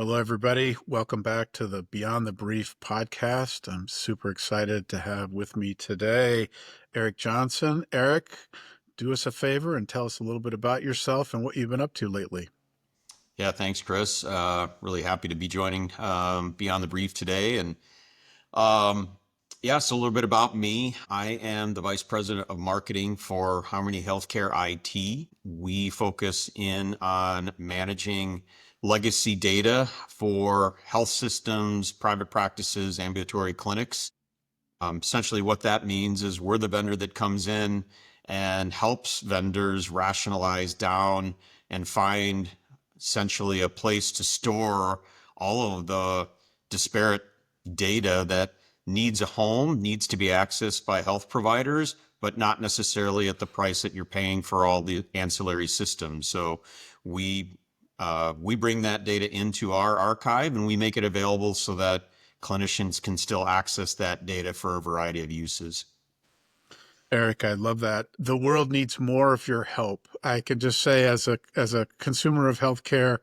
Hello, everybody. Welcome back to the Beyond the Brief podcast. I'm super excited to have with me today Erik Johnson. Erik, do us a favor and tell us a little bit about yourself and what you've been up to lately. Yeah, thanks, Chris. Really happy to be joining Beyond the Brief today. Um, so a little bit about me. I am the Vice President of Marketing for Harmony Healthcare IT. We focus in on managing legacy data for health systems, private practices, ambulatory clinics. Essentially, what that means is we're the vendor that comes in and helps vendors rationalize down and find essentially a place to store all of the disparate data that needs a home, needs to be accessed by health providers, but not necessarily at the price that you're paying for all the ancillary systems. So we we bring that data into our archive and we make it available so that clinicians can still access that data for a variety of uses. Erik, I love that. The world needs more of your help. I can just say, as a consumer of healthcare,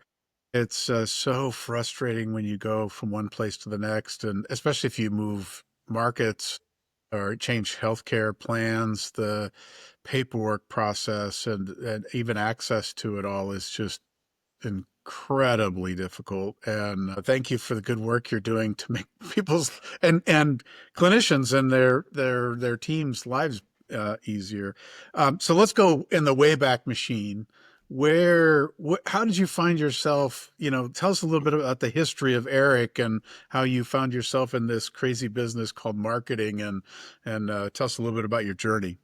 it's so frustrating when you go from one place to the next, and especially if you move markets or change healthcare plans, the paperwork process and even access to it all is just incredibly difficult. And thank you for the good work you're doing to make people's and clinicians and their teams' lives easier. So let's go in the Wayback Machine. How did you find yourself? Tell us a little bit about the history of Erik and how you found yourself in this crazy business called marketing, and tell us a little bit about your journey.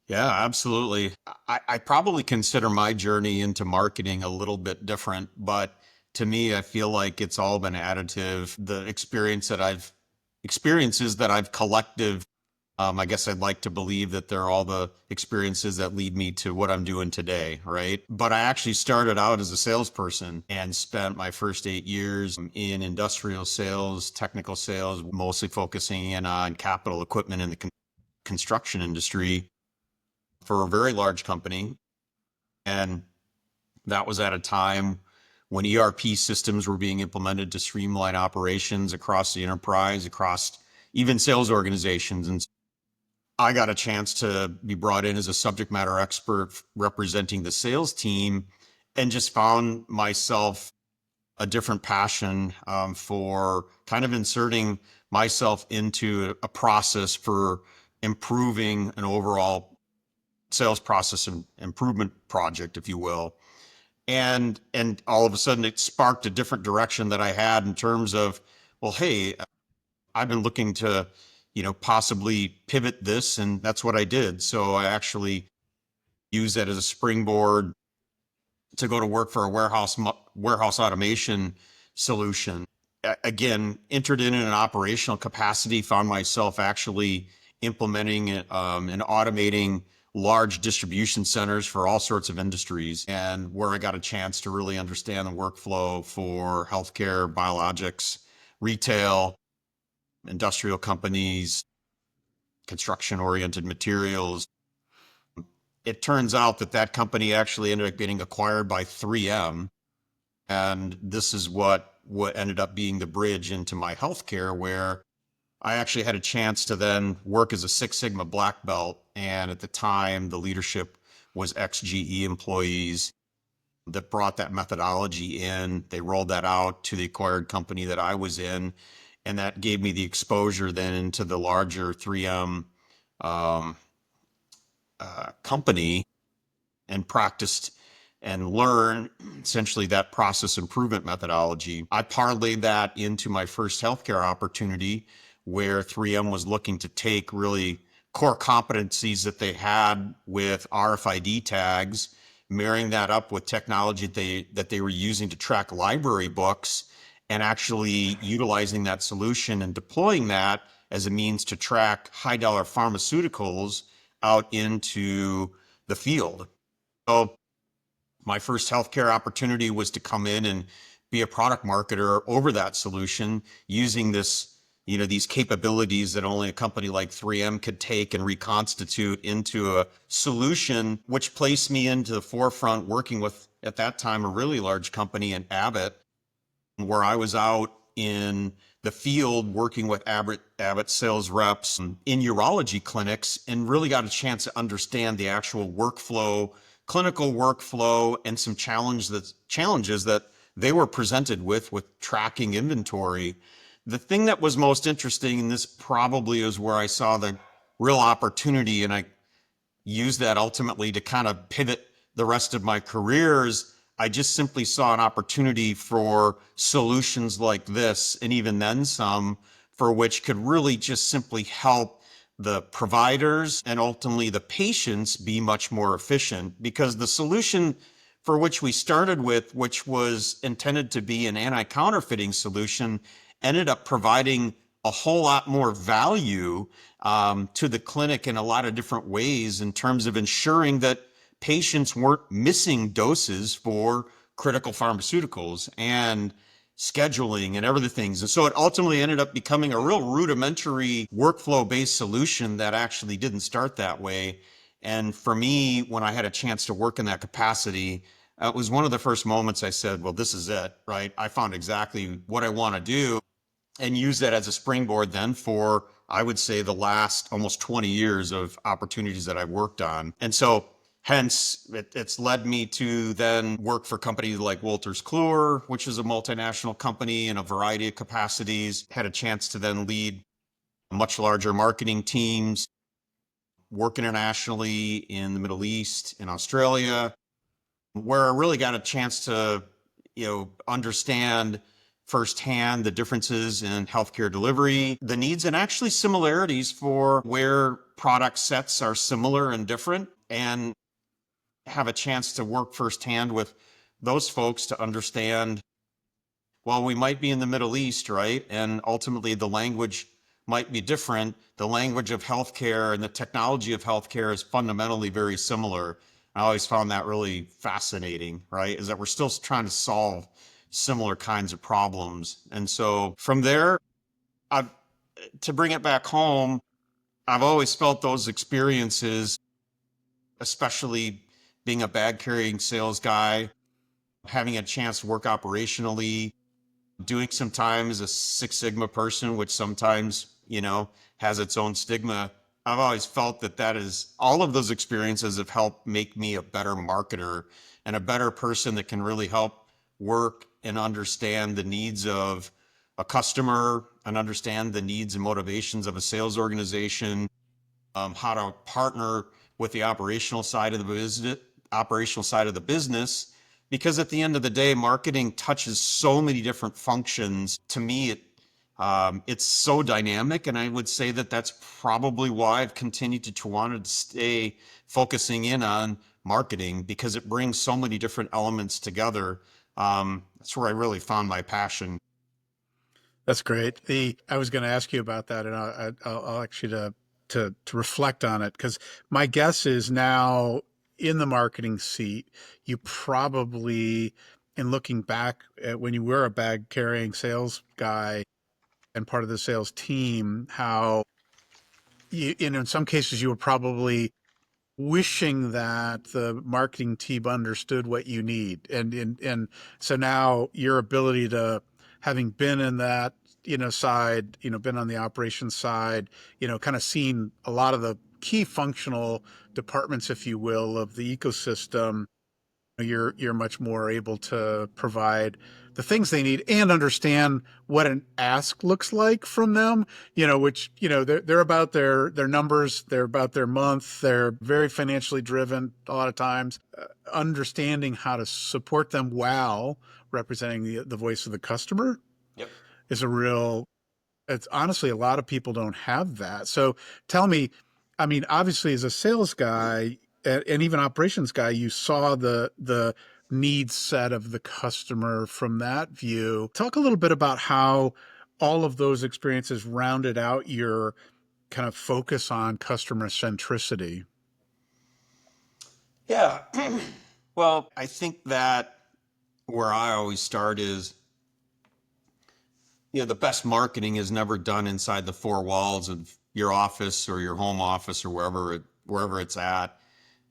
Yeah, absolutely. I probably consider my journey into marketing a little bit different, but to me, I feel like it's all been additive. The experiences that I've collected, I guess I'd like to believe that they're all the experiences that lead me to what I'm doing today, right? But I actually started out as a salesperson and spent my first 8 years in industrial sales, technical sales, mostly focusing in on capital equipment in the construction industry for a very large company. And that was at a time when ERP systems were being implemented to streamline operations across the enterprise, across even sales organizations. And I got a chance to be brought in as a subject matter expert representing the sales team and just found myself a different passion for kind of inserting myself into a process for improving an overall sales process improvement project, if you will. And all of a sudden it sparked a different direction that I had in terms of, well, hey, I've been looking to, possibly pivot this, and that's what I did. So I actually used that as a springboard to go to work for a warehouse automation solution. Again, entered in an operational capacity, found myself actually implementing and automating large distribution centers for all sorts of industries, and where I got a chance to really understand the workflow for healthcare, biologics, retail, industrial companies, construction oriented materials. It turns out that that company actually ended up getting acquired by 3M. And this is what ended up being the bridge into my healthcare, where I actually had a chance to then work as a Six Sigma black belt. And at the time, the leadership was ex-GE employees that brought that methodology in. They rolled that out to the acquired company that I was in. And that gave me the exposure then into the larger 3M um, company, and practiced and learned essentially that process improvement methodology. I parlayed that into my first healthcare opportunity, where 3M was looking to take really core competencies that they had with RFID tags, marrying that up with technology that they were using to track library books, and actually utilizing that solution and deploying that as a means to track high dollar pharmaceuticals out into the field. So my first healthcare opportunity was to come in and be a product marketer over that solution using these capabilities that only a company like 3M could take and reconstitute into a solution, which placed me into the forefront working with, at that time, a really large company in Abbott, where I was out in the field working with Abbott sales reps in urology clinics and really got a chance to understand the actual workflow, clinical workflow, and some challenges that they were presented with tracking inventory. The thing that was most interesting, and this probably is where I saw the real opportunity, and I use that ultimately to kind of pivot the rest of my careers. I just simply saw an opportunity for solutions like this, and even then some, for which could really just simply help the providers and ultimately the patients be much more efficient. Because the solution for which we started with, which was intended to be an anti-counterfeiting solution, ended up providing a whole lot more value to the clinic in a lot of different ways in terms of ensuring that patients weren't missing doses for critical pharmaceuticals and scheduling and other things. And so it ultimately ended up becoming a real rudimentary workflow-based solution that actually didn't start that way. And for me, when I had a chance to work in that capacity, it was one of the first moments I said, well, this is it, right? I found exactly what I want to do, and use that as a springboard then for, I would say, the last almost 20 years of opportunities that I've worked on. And so hence it's led me to then work for companies like Wolters Kluwer, which is a multinational company in a variety of capacities. Had a chance to then lead much larger marketing teams, work internationally in the Middle East, in Australia, where I really got a chance to, understand firsthand the differences in healthcare delivery, the needs and actually similarities for where product sets are similar and different, and have a chance to work firsthand with those folks to understand, well, we might be in the Middle East, right? And ultimately the language might be different. The language of healthcare and the technology of healthcare is fundamentally very similar. I always found that really fascinating, right? Is that we're still trying to solve similar kinds of problems. And so from there, I've, to bring it back home, I've always felt those experiences, especially being a bag carrying sales guy, having a chance to work operationally, doing some time as a Six Sigma person, which sometimes, has its own stigma. I've always felt that is all of those experiences have helped make me a better marketer and a better person that can really help work and understand the needs of a customer and understand the needs and motivations of a sales organization, how to partner with the operational side of the business, because at the end of the day, marketing touches so many different functions. To me, it's so dynamic, and I would say that that's probably why I've continued to want to stay focusing in on marketing, because it brings so many different elements together. That's where I really found my passion. That's great. I was going to ask you about that, and I'll ask you to reflect on it, because my guess is now in the marketing seat, you probably, in looking back at when you were a bag carrying sales guy and part of the sales team, how in some cases you were probably wishing that the marketing team understood what you need, and so now your ability to, having been in that side, been on the operations side, kind of seen a lot of the key functional departments, if you will, of the ecosystem, you're much more able to provide the things they need and understand what an ask looks like from them, which, they're about their numbers, they're about their month, they're very financially driven a lot of times. Understanding how to support them while representing the voice of the customer Yep. is a real, it's honestly, a lot of people don't have that. So tell me, I mean, obviously as a sales guy and even operations guy, you saw the needs set of the customer from that view. Talk a little bit about how all of those experiences rounded out your kind of focus on customer centricity. Yeah. Well, I think that where I always start is, the best marketing is never done inside the four walls of your office or your home office or wherever it's at.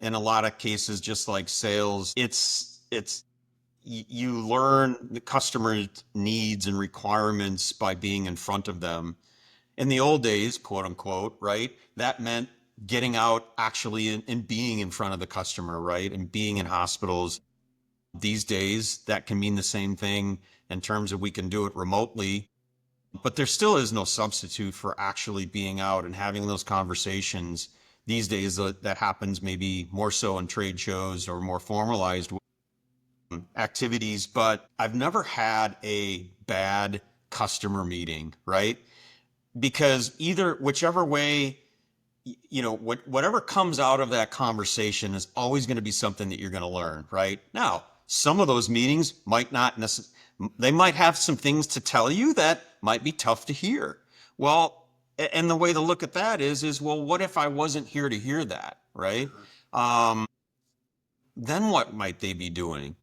In a lot of cases, just like sales, it's you learn the customer's needs and requirements by being in front of them. In the old days, quote unquote, right? That meant getting out actually and being in front of the customer, right? And being in hospitals. These days, that can mean the same thing in terms of we can do it remotely, but there still is no substitute for actually being out and having those conversations. These days, that happens maybe more so in trade shows or more formalized activities, but I've never had a bad customer meeting, right? Because either whichever way, whatever comes out of that conversation is always going to be something that you're going to learn, right? Now, some of those meetings might not necessarily, they might have some things to tell you that might be tough to hear. Well, and the way to look at that is, well, what if I wasn't here to hear that, right? Um, then what might they be doing?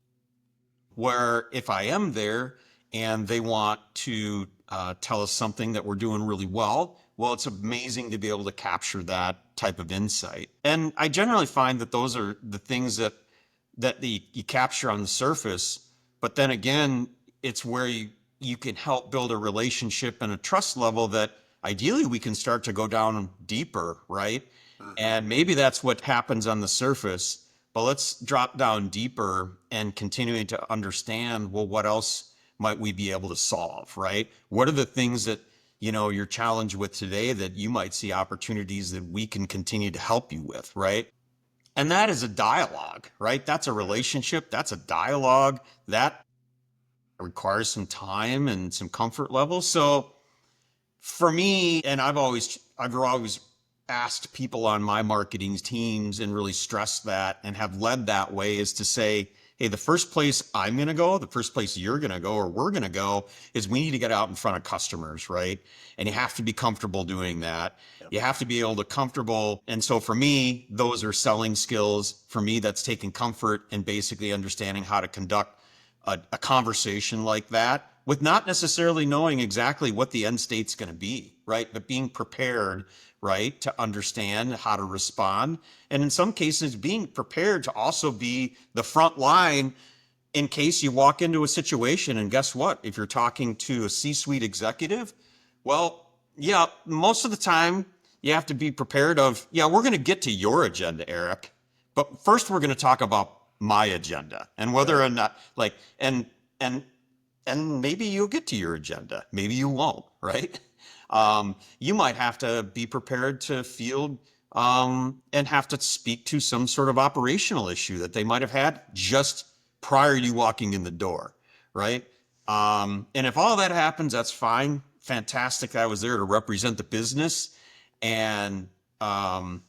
Where if I am there and they want to tell us something that we're doing really well, it's amazing to be able to capture that type of insight. And I generally find that those are the things that you capture on the surface, but then again, it's where you can help build a relationship and a trust level that ideally we can start to go down deeper, right? And maybe that's what happens on the surface, but let's drop down deeper and continuing to understand, well, what else might we be able to solve, right? What are the things that, you're challenged with today that you might see opportunities that we can continue to help you with, right? And that is a dialogue, right? That's a relationship. That's a dialogue that requires some time and some comfort level. So for me, and I've always asked people on my marketing teams and really stressed that and have led that way is to say, hey, the first place I'm going to go, the first place you're going to go, or we're going to go is we need to get out in front of customers, right? And you have to be comfortable doing that. Yep. You have to be able to comfortable. And so for me, those are selling skills. For me, that's taking comfort and basically understanding how to conduct a conversation like that with not necessarily knowing exactly what the end state's going to be, right? But being prepared, right, to understand how to respond. And in some cases, being prepared to also be the front line in case you walk into a situation. And guess what? If you're talking to a C-suite executive, well, yeah, most of the time you have to be prepared of, yeah, we're going to get to your agenda, Erik. But first we're going to talk about my agenda and whether Right. or not like and and maybe you'll get to your agenda, maybe you won't, right? You might have to be prepared to field and have to speak to some sort of operational issue that they might have had just prior to you walking in the door, right? And if all that happens, that's fine, fantastic. I was there to represent the business, and um,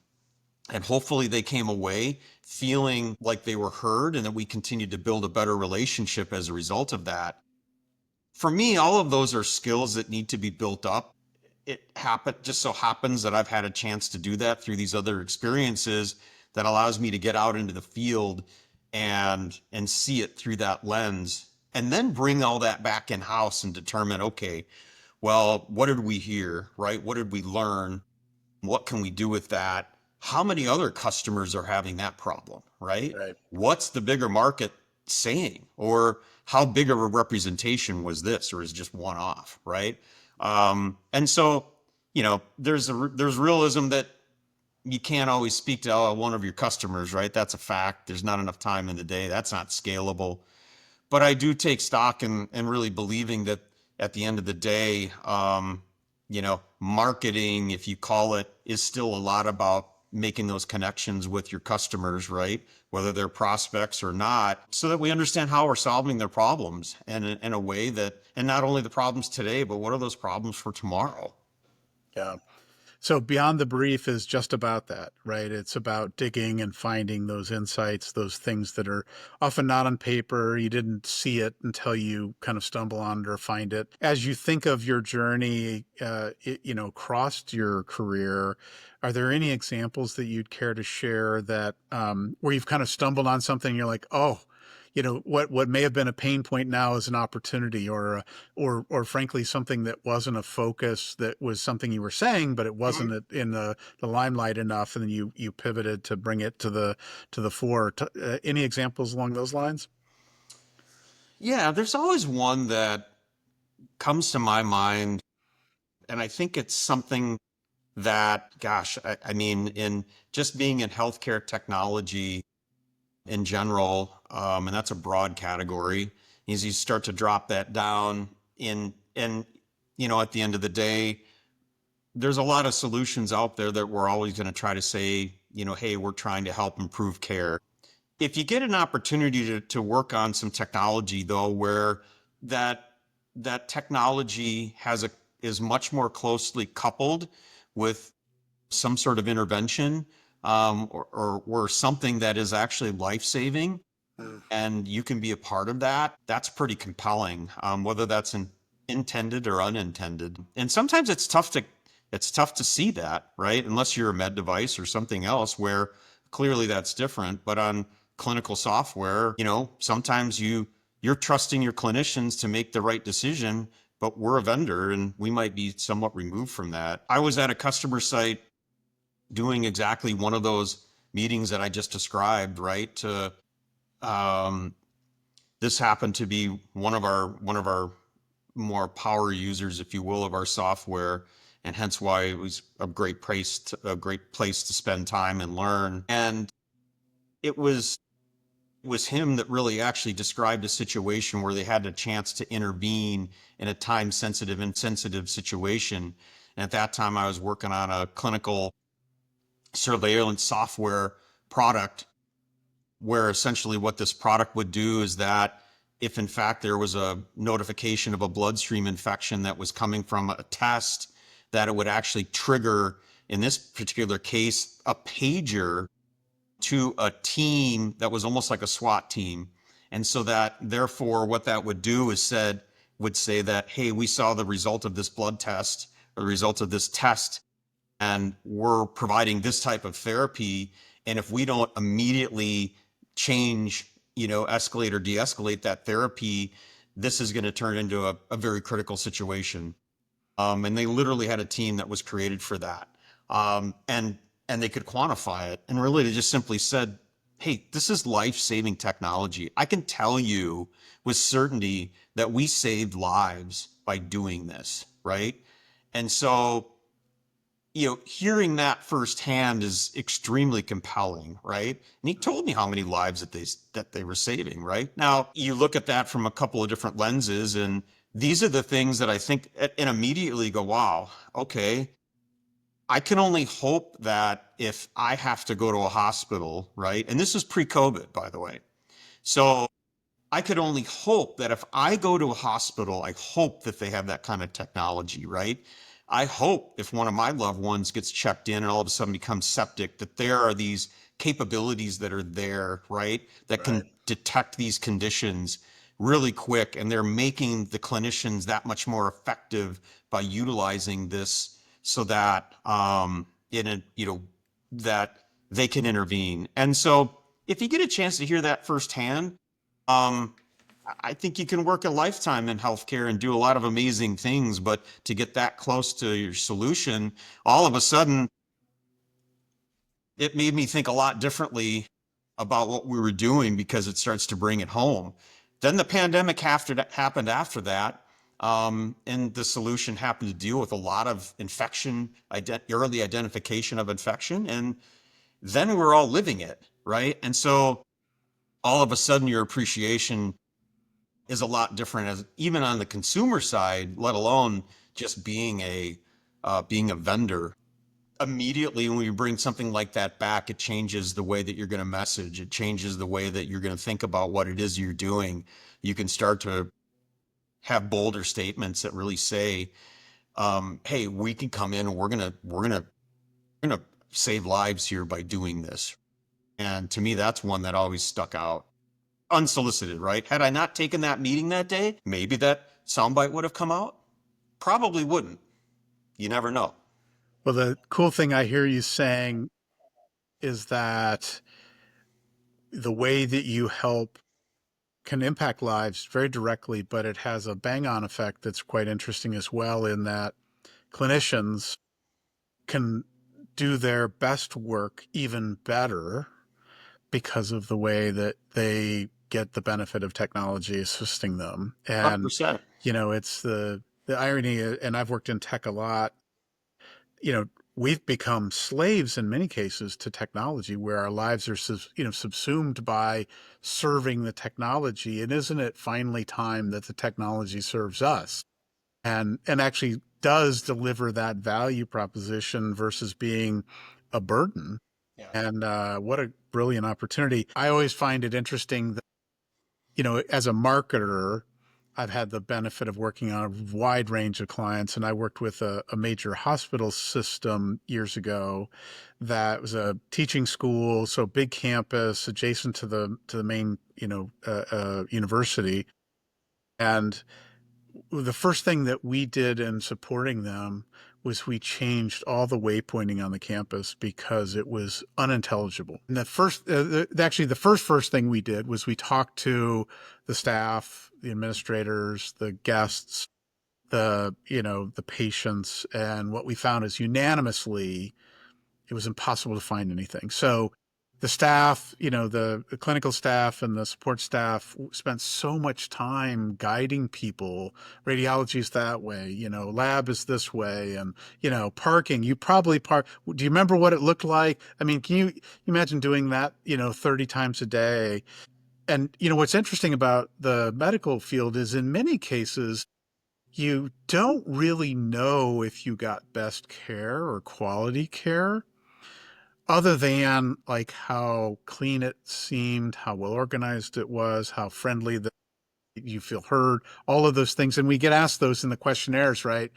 and hopefully they came away feeling like they were heard and that we continued to build a better relationship as a result of that. For me, all of those are skills that need to be built up. Just so happens that I've had a chance to do that through these other experiences that allows me to get out into the field and see it through that lens and then bring all that back in house and determine, okay, well, what did we hear, right? What did we learn? What can we do with that? How many other customers are having that problem, right? Right. What's the bigger market saying? Or how big of a representation was this, or is just one off, right? And so, there's realism that you can't always speak to one of your customers, right? That's a fact. There's not enough time in the day. That's not scalable. But I do take stock in really believing that at the end of the day, marketing, if you call it, is still a lot about making those connections with your customers, right? Whether they're prospects or not, so that we understand how we're solving their problems and in a way that, and not only the problems today, but what are those problems for tomorrow? Yeah. So Beyond the Brief is just about that, right? It's about digging and finding those insights, those things that are often not on paper. You didn't see it until you kind of stumble on it or find it. As you think of your journey, crossed your career, are there any examples that you'd care to share that where you've kind of stumbled on something, and you're like, oh, what may have been a pain point now is an opportunity, or frankly something that wasn't a focus, that was something you were saying but it Mhm. wasn't in the limelight enough, and then you pivoted to bring it to the fore. Any examples along those lines? Yeah, there's always one that comes to my mind, and I think it's something that, gosh, I mean, in just being in healthcare technology in general, and that's a broad category, is you start to drop that down and at the end of the day, there's a lot of solutions out there that we're always going to try to say, hey, we're trying to help improve care. If you get an opportunity to work on some technology though, where that that technology is much more closely coupled with some sort of intervention, or something that is actually life saving, Mm. and you can be a part of that, that's pretty compelling, whether that's intended or unintended. And sometimes it's tough to see that, right? Unless you're a med device or something else where clearly that's different. But on clinical software, sometimes you're trusting your clinicians to make the right decision, but we're a vendor and we might be somewhat removed from that. I was at a customer site doing exactly one of those meetings that I just described, right? Um, this happened to be one of our more power users, if you will, of our software, and hence why it was a great place to spend time and learn. And it was him that really actually described a situation where they had a chance to intervene in a time sensitive and sensitive situation. And at that time, I was working on a clinical surveillance software product where essentially what this product would do is that if in fact there was a notification of a bloodstream infection that was coming from a test, that it would actually trigger, in this particular case, a pager to a team that was almost like a SWAT team. And so that therefore what that would do is would say that, hey, we saw the result of this blood test, or the result of this test, and we're providing this type of therapy. And if we don't immediately change, escalate or de-escalate that therapy, this is going to turn into a very critical situation. And they literally had a team that was created for that. And they could quantify it. And really, they just simply said, hey, this is life-saving technology. I can tell you with certainty that we saved lives by doing this, right? And so hearing that firsthand is extremely compelling, right? And he told me how many lives that they were saving, right? Now, you look at that from a couple of different lenses, and these are the things that I think and immediately go, wow, okay. I can only hope that if I have to go to a hospital, right? And this is pre-COVID, by the way. So I could only hope that if I go to a hospital, I hope that they have that kind of technology, right? I hope if one of my loved ones gets checked in and all of a sudden becomes septic, that there are these capabilities that are there, right? That Right. can detect these conditions really quick. And they're making the clinicians that much more effective by utilizing this so that, that they can intervene. And so if you get a chance to hear that firsthand, um, I think you can work a lifetime in healthcare and do a lot of amazing things, but to get that close to your solution, all of a sudden, it made me think a lot differently about what we were doing because it starts to bring it home. Then the pandemic happened after that, and the solution happened to deal with a lot of early identification of infection, and then we're all living it, right? And so all of a sudden, your appreciation is a lot different, as even on the consumer side, let alone just being a vendor. Immediately when we bring something like that back, it changes the way that you're going to message. It changes the way that you're going to think about what it is you're doing. You can start to have bolder statements that really say, "Hey, we can come in and we're gonna save lives here by doing this." And to me, that's one that always stuck out. Unsolicited, right? Had I not taken that meeting that day, maybe that soundbite would have come out. Probably wouldn't. You never know. Well, the cool thing I hear you saying is that the way that you help can impact lives very directly, but it has a bang on effect that's quite interesting as well, in that clinicians can do their best work even better because of the way that they get the benefit of technology assisting them. And, 100%. it's the irony, and I've worked in tech a lot, you know, we've become slaves in many cases to technology where our lives are, subsumed by serving the technology. And isn't it finally time that the technology serves us and actually does deliver that value proposition versus being a burden? Yeah. And what a brilliant opportunity. I always find it interesting that, as a marketer, I've had the benefit of working on a wide range of clients, and I worked with a major hospital system years ago that was a teaching school, so big campus adjacent to the main, university. And the first thing that we did in supporting them was we changed all the waypointing on the campus because it was unintelligible. And the first thing we did was we talked to the staff, the administrators, the guests, the patients, and what we found is unanimously it was impossible to find anything. So the staff, the clinical staff and the support staff spent so much time guiding people. Radiology is that way, lab is this way, and parking. You probably park. Do you remember what it looked like? I mean, can you imagine doing that, 30 times a day? And what's interesting about the medical field is in many cases you don't really know if you got best care or quality care other than like how clean it seemed, how well organized it was, how friendly that you feel heard, all of those things. And we get asked those in the questionnaires, right?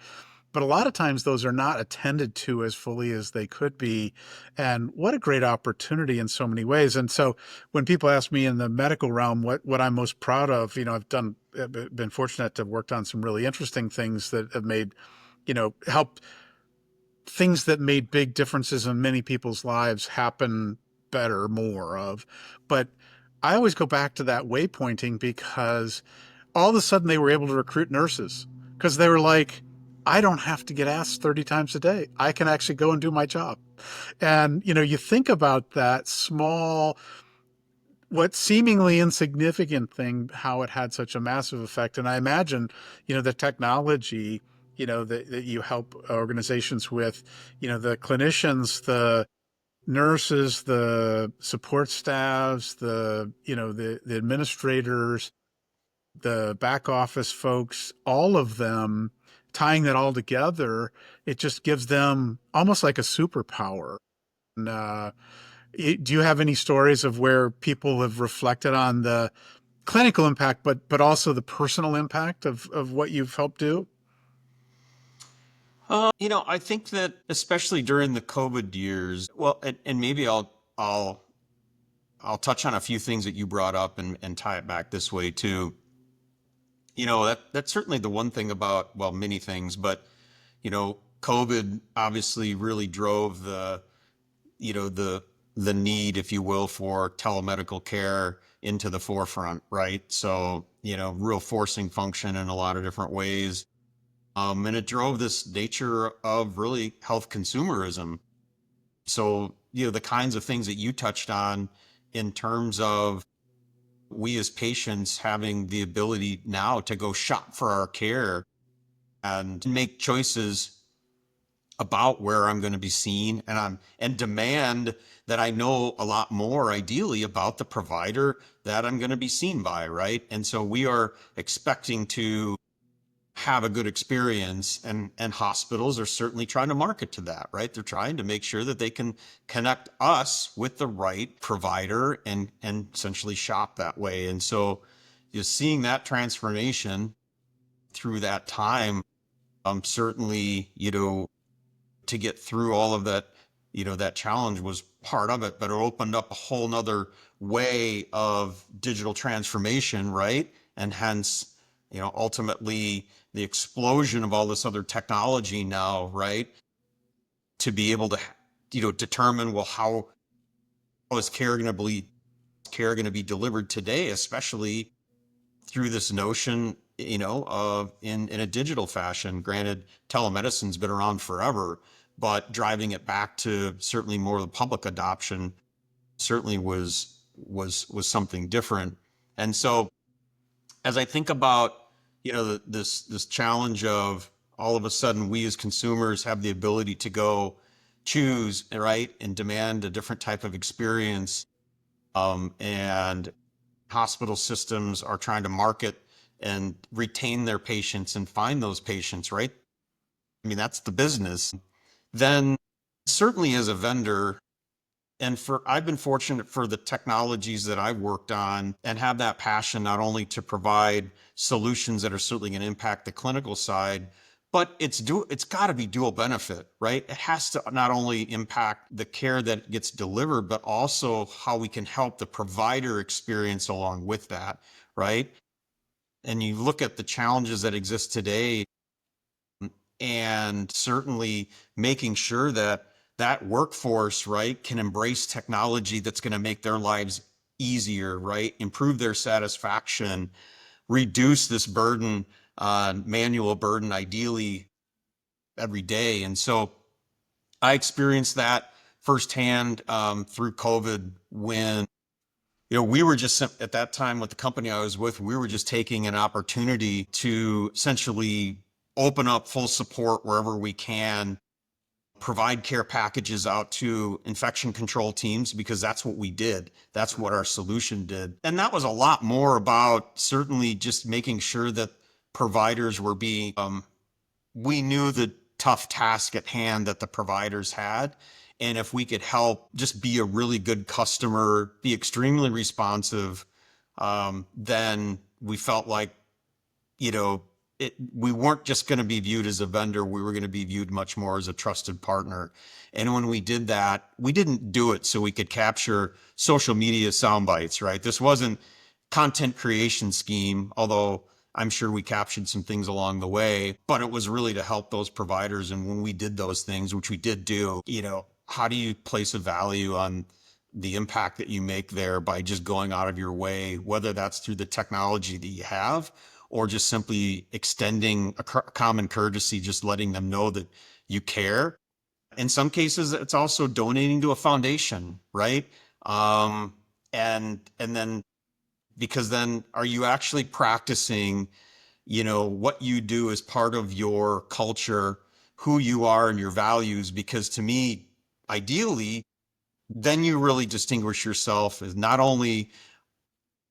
But a lot of times those are not attended to as fully as they could be. And what a great opportunity in so many ways. And so when people ask me in the medical realm what I'm most proud of, I've been fortunate to have worked on some really interesting things that have made, helped things that made big differences in many people's lives happen better, more of. But I always go back to that waypointing because all of a sudden they were able to recruit nurses because they were like, I don't have to get asked 30 times a day. I can actually go and do my job. And, you think about that small, what seemingly insignificant thing, how it had such a massive effect. And I imagine, the technology, that you help organizations with, the clinicians, the nurses, the support staffs, the administrators, the back office folks, all of them tying that all together, it just gives them almost like a superpower. And do you have any stories of where people have reflected on the clinical impact, but also the personal impact of what you've helped do? I think that especially during the COVID years, well, and maybe I'll touch on a few things that you brought up and tie it back this way too. That's certainly the one thing about, well, many things, but COVID obviously really drove the need, if you will, for telemedical care into the forefront, right? So, real forcing function in a lot of different ways. And it drove this nature of really health consumerism. So, the kinds of things that you touched on in terms of we as patients having the ability now to go shop for our care and make choices about where I'm going to be seen and demand that I know a lot more ideally about the provider that I'm going to be seen by, right? And so we are expecting to have a good experience, and hospitals are certainly trying to market to that, right? They're trying to make sure that they can connect us with the right provider and essentially shop that way. And so you're seeing that transformation through that time. Certainly, to get through all of that, that challenge was part of it, but it opened up a whole nother way of digital transformation, right? And hence, ultimately the explosion of all this other technology now, right? To be able to, determine, well, how is care going to be delivered today, especially through this notion, of in a digital fashion. Granted, telemedicine's been around forever, but driving it back to certainly more of the public adoption certainly was something different. And so as I think about, this challenge of all of a sudden we as consumers have the ability to go choose, right, and demand a different type of experience, and hospital systems are trying to market and retain their patients and find those patients, right? I mean, that's the business. Then certainly as a vendor, and for I've been fortunate for the technologies that I've worked on and have that passion not only to provide solutions that are certainly going to impact the clinical side, but it's got to be dual benefit, right? It has to not only impact the care that gets delivered, but also how we can help the provider experience along with that, right? And you look at the challenges that exist today, and certainly making sure that that workforce, right, can embrace technology that's going to make their lives easier, right, improve their satisfaction, reduce this burden, manual burden, ideally every day. And so I experienced that firsthand, through COVID, when we were just at that time with the company I was with, we were just taking an opportunity to essentially open up full support wherever we can, provide care packages out to infection control teams, because that's what we did. That's what our solution did. And that was a lot more about certainly just making sure that providers were being, we knew the tough task at hand that the providers had. And if we could help just be a really good customer, be extremely responsive, then we felt like, you know, we weren't just going to be viewed as a vendor. We were going to be viewed much more as a trusted partner. And when we did that, we didn't do it so we could capture social media sound bites, right? This wasn't content creation scheme, although I'm sure we captured some things along the way, but it was really to help those providers. And when we did those things, which we did do, how do you place a value on the impact that you make there by just going out of your way, whether that's through the technology that you have or just simply extending a common courtesy, just letting them know that you care. In some cases, it's also donating to a foundation, right? And then, because then are you actually practicing, what you do as part of your culture, who you are and your values? Because to me, ideally, then you really distinguish yourself as not only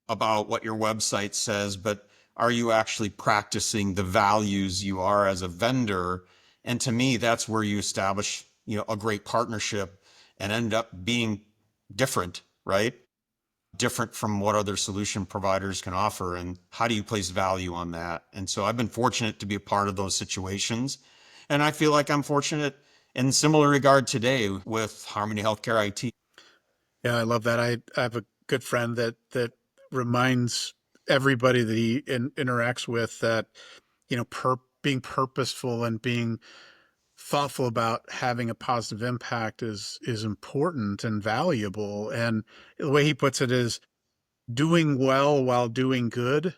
about what your website says, but are you actually practicing the values you are as a vendor? And to me, that's where you establish, a great partnership and end up being different, right? Different from what other solution providers can offer. And how do you place value on that? And so I've been fortunate to be a part of those situations. And I feel like I'm fortunate in similar regard today with Harmony Healthcare IT. Yeah, I love that. I have a good friend that reminds everybody that he interacts with that, being purposeful and being thoughtful about having a positive impact is important and valuable. And the way he puts it is doing well while doing good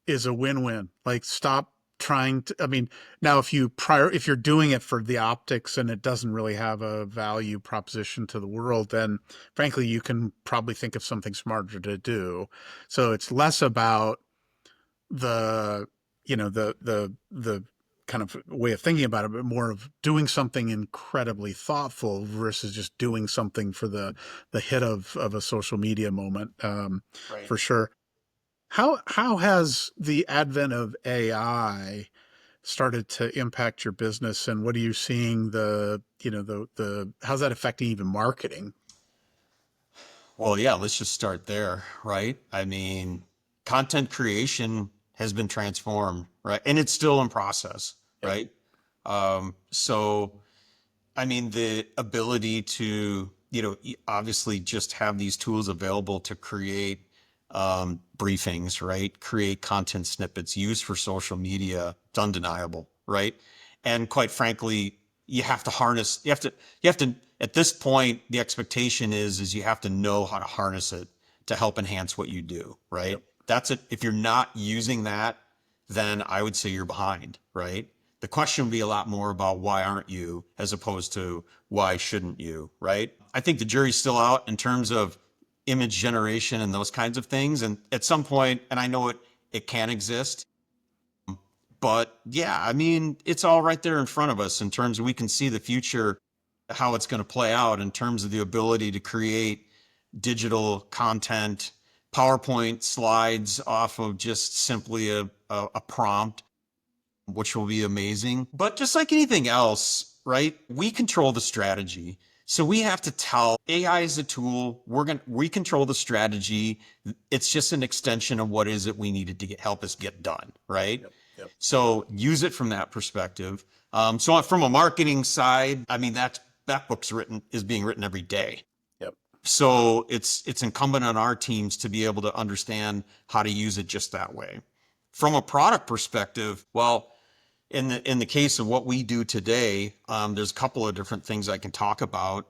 is a win-win. Like stop trying to, I mean, now if you're doing it for the optics and it doesn't really have a value proposition to the world, then frankly you can probably think of something smarter to do. So it's less about the the kind of way of thinking about it, but more of doing something incredibly thoughtful versus just doing something for the hit of a social media moment, Right. for sure. How has the advent of AI started to impact your business, and what are you seeing the how's that affecting even marketing? Well, yeah, let's just start there, right? I mean, content creation has been transformed, right? And it's still in process, Yep. right? So I mean, the ability to, obviously just have these tools available to create, briefings, right? Create content snippets used for social media. It's undeniable, right? And quite frankly, at this point, the expectation is you have to know how to harness it to help enhance what you do, right? Yep. That's it. If you're not using that, then I would say you're behind, right? The question would be a lot more about why aren't you as opposed to why shouldn't you, right? I think the jury's still out in terms of image generation and those kinds of things. And at some point, and I know it can exist, but yeah, I mean, it's all right there in front of us in terms of we can see the future, how it's going to play out in terms of the ability to create digital content, PowerPoint slides off of just simply a prompt, which will be amazing. But just like anything else, right? We control the strategy. So we have to tell AI is a tool. We control the strategy. It's just an extension of what is it we needed to help us get done, right? Yep. Yep. So use it from that perspective. So from a marketing side, I mean that book's written is being written every day. Yep. So it's incumbent on our teams to be able to understand how to use it just that way. From a product perspective, well, in the case of what we do today, there's a couple of different things I can talk about.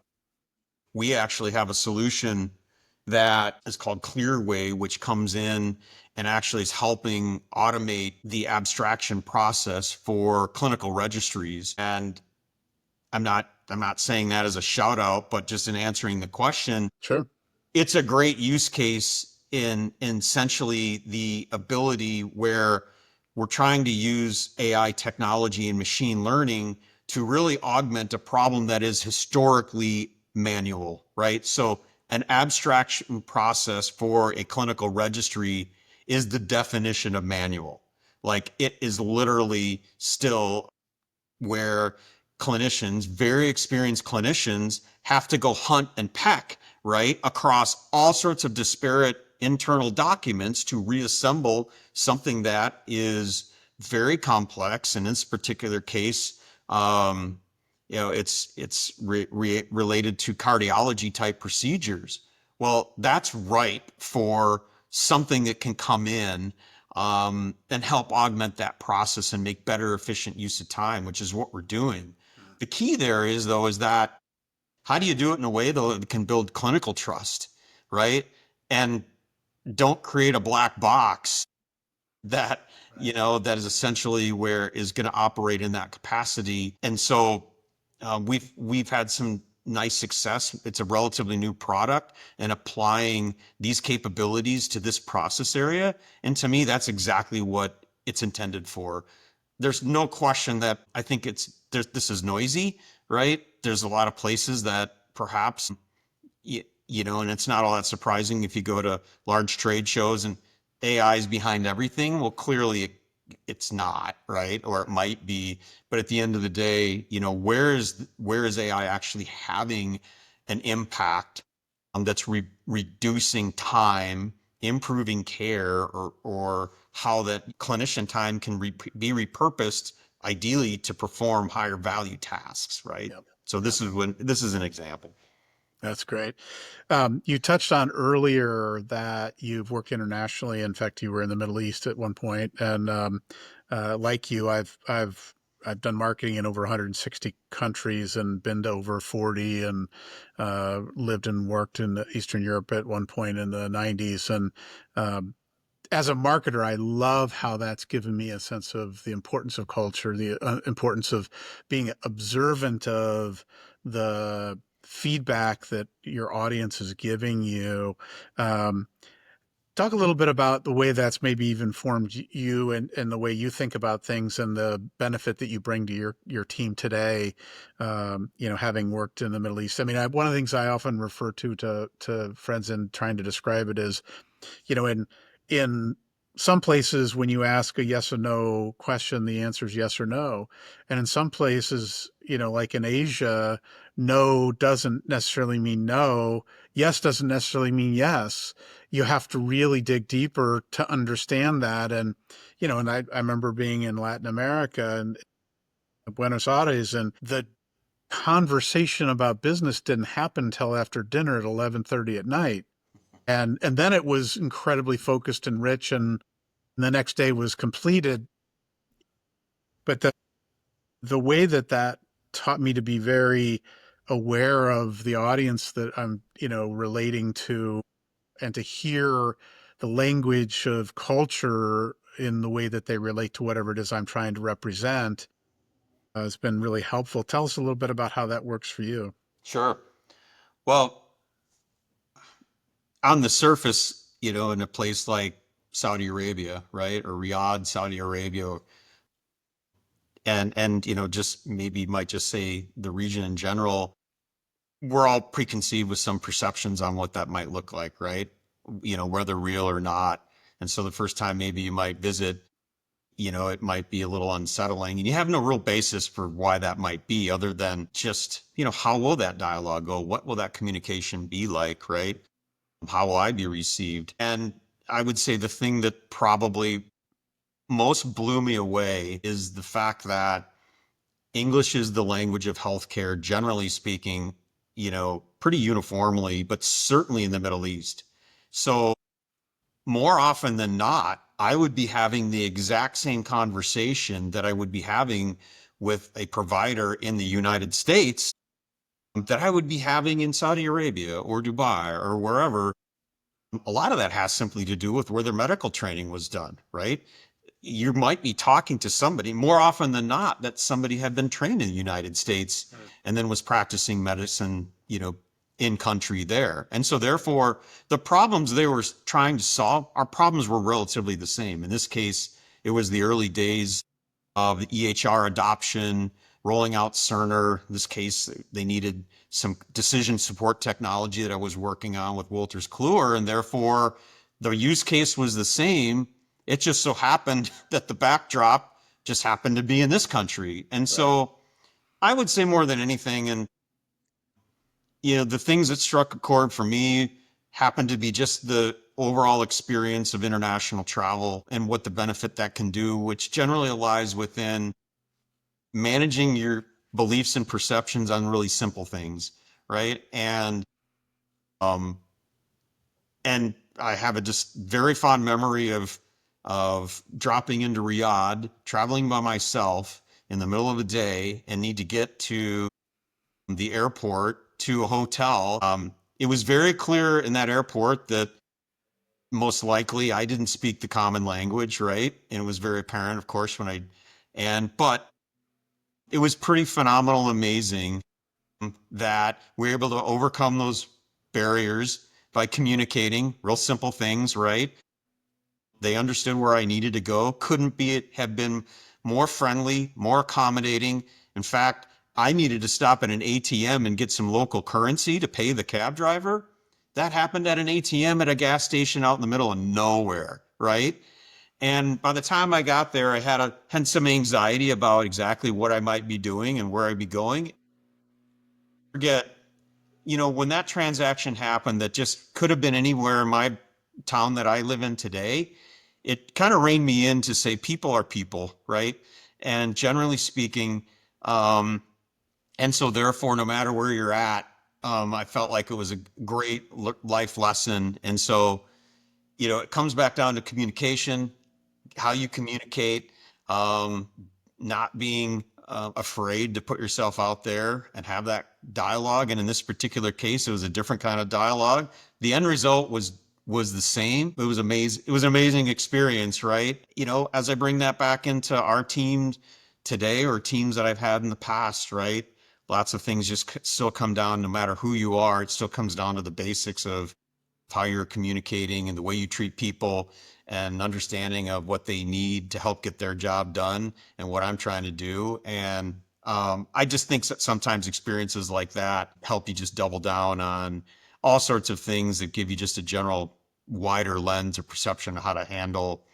We actually have a solution that is called Clearway, which comes in and actually is helping automate the abstraction process for clinical registries. And I'm not saying that as a shout out, but just in answering the question, Sure. it's a great use case in essentially the ability where we're trying to use AI technology and machine learning to really augment a problem that is historically manual, right? So an abstraction process for a clinical registry is the definition of manual. Like it is literally still where clinicians, very experienced clinicians, have to go hunt and peck, right, across all sorts of disparate internal documents to reassemble something that is very complex. And in this particular case, it's related to cardiology type procedures. Well, that's ripe for something that can come in and help augment that process and make better efficient use of time, which is what we're doing. The key there is though, is that how do you do it in a way though that can build clinical trust, right? And don't create a black box that, Right. that is essentially where is going to operate in that capacity. And so we've had some nice success. It's a relatively new product and applying these capabilities to this process area. And to me, that's exactly what it's intended for. There's no question that I think this is noisy, right? There's a lot of places that perhaps and it's not all that surprising if you go to large trade shows and AI is behind everything. Well, clearly it's not, right? Or it might be, but at the end of the day, where is AI actually having an impact that's reducing time, improving care, or how that clinician time can be repurposed ideally to perform higher value tasks, right? Yep. So Yep. this is an example. That's great. You touched on earlier that you've worked internationally. In fact, you were in the Middle East at one point, and like you, I've done marketing in over 160 countries and been to over 40, and lived and worked in Eastern Europe at one point in the 90s. And um, as a marketer, I love how that's given me a sense of the importance of culture, the importance of being observant of the feedback that your audience is giving you. Um, Talk a little bit about the way that's maybe even formed you and the way you think about things and the benefit that you bring to your team today. Having worked in the Middle East. I mean, one of the things I often refer to friends in trying to describe it is, in some places when you ask a yes or no question, the answer is yes or no. And in some places, like in Asia, no doesn't necessarily mean no. Yes doesn't necessarily mean yes. You have to really dig deeper to understand that. And I remember being in Latin America and Buenos Aires, and the conversation about business didn't happen until after dinner at 11:30 at night. And then it was incredibly focused and rich, and the next day was completed. But the way that taught me to be very aware of the audience that I'm relating to, and to hear the language of culture in the way that they relate to whatever it is I'm trying to represent, has been really helpful. Tell us a little bit about how that works for you. Sure. Well, on the surface, in a place like Saudi Arabia, right, or Riyadh, Saudi Arabia, and just maybe might just say the region in general, we're all preconceived with some perceptions on what that might look like, right? Whether real or not. And so the first time maybe you might visit, it might be a little unsettling, and you have no real basis for why that might be other than just, how will that dialogue go? What will that communication be like, right? How will I be received? And I would say the thing that probably most blew me away is the fact that English is the language of healthcare, generally speaking, pretty uniformly, but certainly in the Middle East. So more often than not, I would be having the exact same conversation that I would be having with a provider in the United States that I would be having in Saudi Arabia or Dubai or wherever. A lot of that has simply to do with where their medical training was done, right? You might be talking to somebody more often than not that somebody had been trained in the United States and then was practicing medicine, in country there. And so therefore the problems they were trying to solve, our problems were relatively the same. In this case, it was the early days of the EHR adoption, rolling out Cerner. In this case, they needed some decision support technology that I was working on with Wolters Kluwer, and therefore the use case was the same. It just so happened that the backdrop just happened to be in this country. And so I would say more than anything, and the things that struck a chord for me happened to be just the overall experience of international travel and what the benefit that can do, which generally lies within managing your beliefs and perceptions on really simple things, right? Um and I have a just very fond memory of dropping into Riyadh, traveling by myself in the middle of the day and need to get to the airport to a hotel. It was very clear in that airport that most likely I didn't speak the common language, right? And it was very apparent, of course, but it was pretty phenomenal, amazing that we're able to overcome those barriers by communicating real simple things, right? They understood where I needed to go. Couldn't be have been more friendly, more accommodating. In fact, I needed to stop at an ATM and get some local currency to pay the cab driver. That happened at an ATM at a gas station out in the middle of nowhere, right? And by the time I got there, I had some anxiety about exactly what I might be doing and where I'd be going. Forget, when that transaction happened, that just could have been anywhere in my town that I live in today, it kind of reined me in to say people are people, right? And generally speaking, um, and so therefore, no matter where you're at, I felt like it was a great life lesson. And so, it comes back down to communication, how you communicate, um, not being afraid to put yourself out there and have that dialogue. And in this particular case, it was a different kind of dialogue. The end result was the same. It was amazing. It was an amazing experience, right? As I bring that back into our team today or teams that I've had in the past, right? Lots of things just still come down, no matter who you are, it still comes down to the basics of how you're communicating and the way you treat people and understanding of what they need to help get their job done and what I'm trying to do. And I just think that sometimes experiences like that help you just double down on all sorts of things that give you just a general wider lens or perception of how to handle,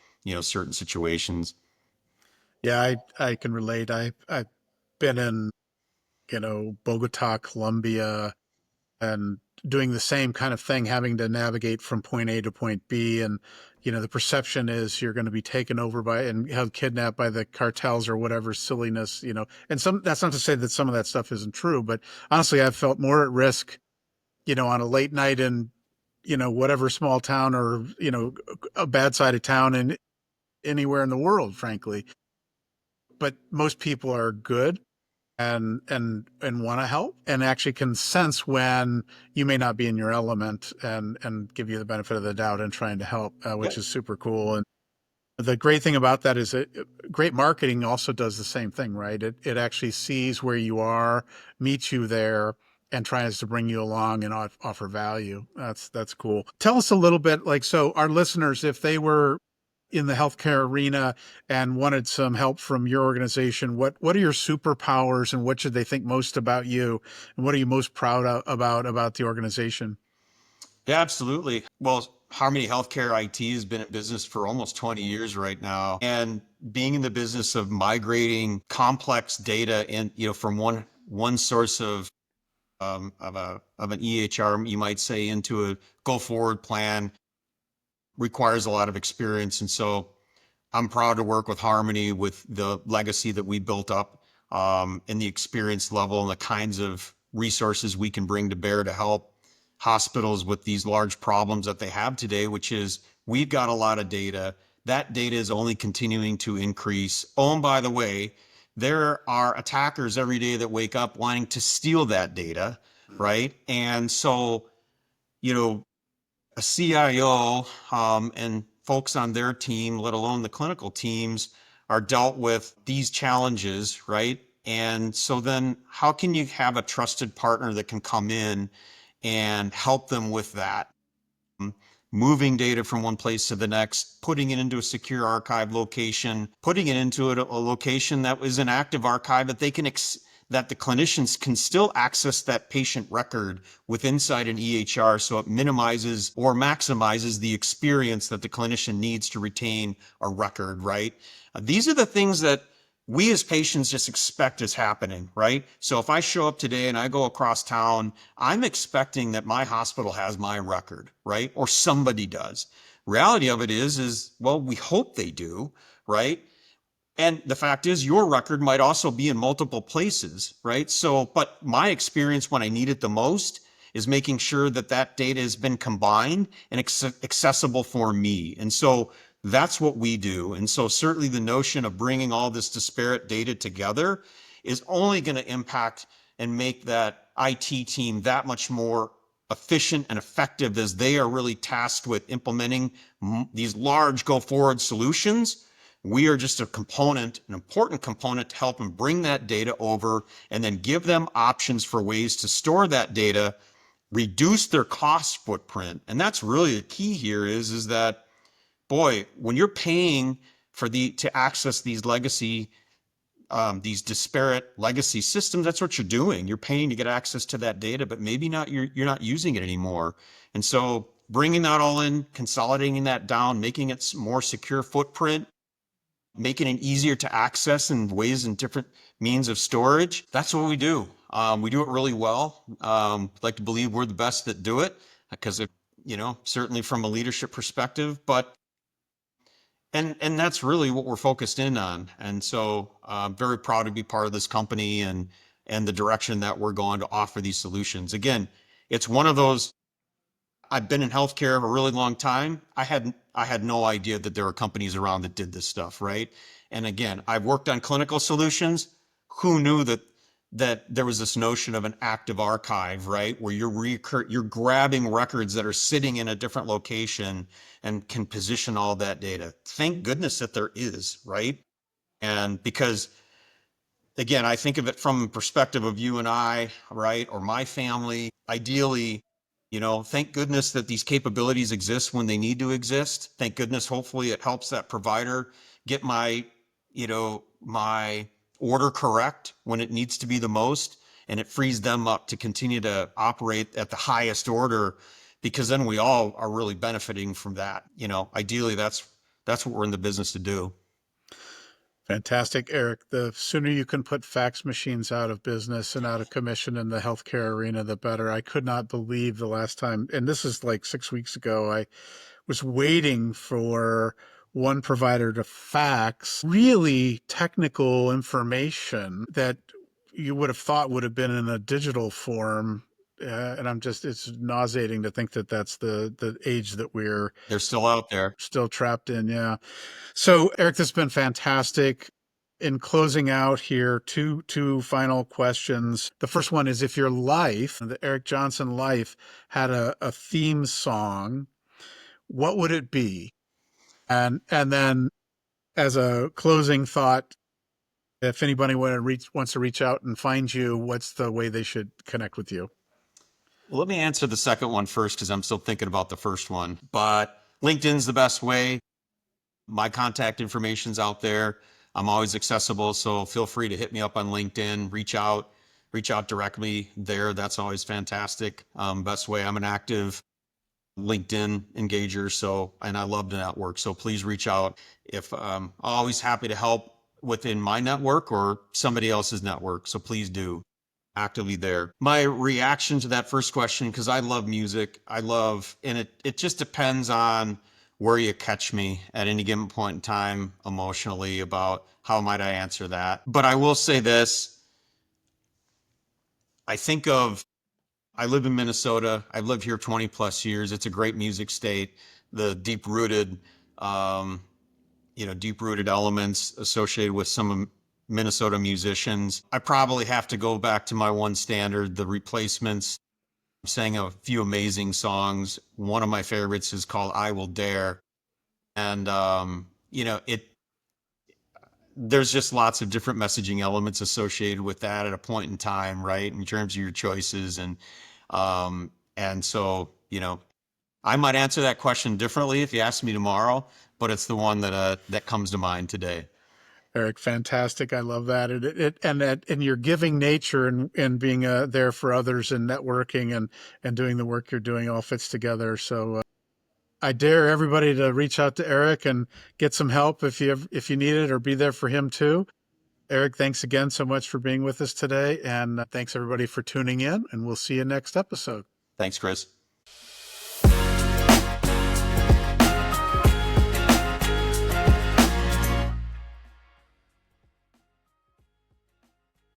certain situations. Yeah, I can relate. I've been in, Bogota, Colombia, and doing the same kind of thing, having to navigate from point A to point B. And, the perception is you're going to be taken over by and held kidnapped by the cartels or whatever silliness, and that's not to say that some of that stuff isn't true, but honestly, I've felt more at risk, on a late night in, whatever small town or, a bad side of town in anywhere in the world, frankly. But most people are good and want to help and actually can sense when you may not be in your element and give you the benefit of the doubt and trying to help, which Yep. is super cool. And the great thing about that is that great marketing also does the same thing, right? It actually sees where you are, meets you there, and tries to bring you along and offer value. That's cool. Tell us a little bit, like, so our listeners, if they were in the healthcare arena and wanted some help from your organization, what are your superpowers and what should they think most about you? And what are you most proud of, about the organization? Yeah, absolutely. Well, Harmony Healthcare IT has been in business for almost 20 years right now. And being in the business of migrating complex data in, from one source of an EHR, you might say, into a go forward plan requires a lot of experience. And so I'm proud to work with Harmony with the legacy that we built up, and the experience level and the kinds of resources we can bring to bear to help hospitals with these large problems that they have today, which is we've got a lot of data. That data is only continuing to increase. Oh, and by the way, there are attackers every day that wake up wanting to steal that data, right? And so, you know, a CIO, and folks on their team, let alone the clinical teams, are dealt with these challenges, right? And so then how can you have a trusted partner that can come in and help them with that? Moving data from one place to the next, putting it into a secure archive location, putting it into a location that is an active archive that that the clinicians can still access that patient record with inside an EHR, so it minimizes or maximizes the experience that the clinician needs to retain a record, right? These are the things that we as patients just expect is happening, right? So if I show up today and I go across town, I'm expecting that my hospital has my record, right? Or somebody does. Reality of it is, well, we hope they do, right? And the fact is, your record might also be in multiple places, right? So, but my experience when I need it the most is making sure that that data has been combined and accessible for me. And so that's what we do. And so certainly the notion of bringing all this disparate data together is only going to impact and make that IT team that much more efficient and effective as they are really tasked with implementing these large go forward solutions. We are just a component, an important component to help them bring that data over and then give them options for ways to store that data, reduce their cost footprint. And that's really the key here is that, boy, when you're paying to access these disparate legacy systems, that's what you're doing. You're paying to get access to that data, but maybe you're not using it anymore. And so bringing that all in, consolidating that down, making it more secure footprint, making it easier to access in ways and different means of storage. That's what we do. We do it really well. I'd like to believe we're the best that do it because, certainly from a leadership perspective, but and that's really what we're focused in on. And so I'm very proud to be part of this company and the direction that we're going to offer these solutions. Again, it's one of those. I've been in healthcare a really long time. I had no idea that there were companies around that did this stuff, right? And again, I've worked on clinical solutions. Who knew that there was this notion of an active archive, right? Where you're grabbing records that are sitting in a different location and can position all that data. Thank goodness that there is, right? And because again, I think of it from the perspective of you and I, right? Or my family. Ideally, thank goodness that these capabilities exist when they need to exist. Thank goodness, hopefully it helps that provider get my order correct when it needs to be the most, and it frees them up to continue to operate at the highest order because then we all are really benefiting from that. Ideally that's what we're in the business to do. Fantastic, Eric. The sooner you can put fax machines out of business and out of commission in the healthcare arena, the better. I could not believe the last time, and this is like 6 weeks ago, I was waiting for one provider to fax really technical information that you would have thought would have been in a digital form. And it's nauseating to think that that's the age that we're They're still out there. still trapped in. Yeah. So, Eric, this has been fantastic. In closing out here, two final questions. The first one is, if your life, the Erik Johnson life, had a theme song, what would it be? And then as a closing thought, if anybody wants to reach out and find you, what's the way they should connect with you? Well, let me answer the second one first because I'm still thinking about the first one. But LinkedIn's the best way. My contact information's out there. I'm always accessible, so feel free to hit me up on LinkedIn. Reach out directly there. That's always fantastic. Best way. I'm an active LinkedIn engager, so and I love the network. So please reach out. If always happy to help within my network or somebody else's network. So please do actively there. My reaction to that first question, because I love music, and it just depends on where you catch me at any given point in time emotionally about how might I answer that. But I will say this, I think of, I live in Minnesota. I've lived here 20 plus years. It's a great music state. The um, deep rooted elements associated with some Minnesota musicians. I probably have to go back to my one standard, the Replacements. Sang a few amazing songs. One of my favorites is called "I Will Dare," and it. There's just lots of different messaging elements associated with that at a point in time, right? In terms of your choices, and so I might answer that question differently if you ask me tomorrow, but it's the one that comes to mind today. Eric, fantastic. I love that. And your giving nature and being there for others and networking and doing the work you're doing all fits together. So I dare everybody to reach out to Eric and get some help if you need it, or be there for him too. Eric, thanks again so much for being with us today. And thanks everybody for tuning in, and we'll see you next episode. Thanks, Chris.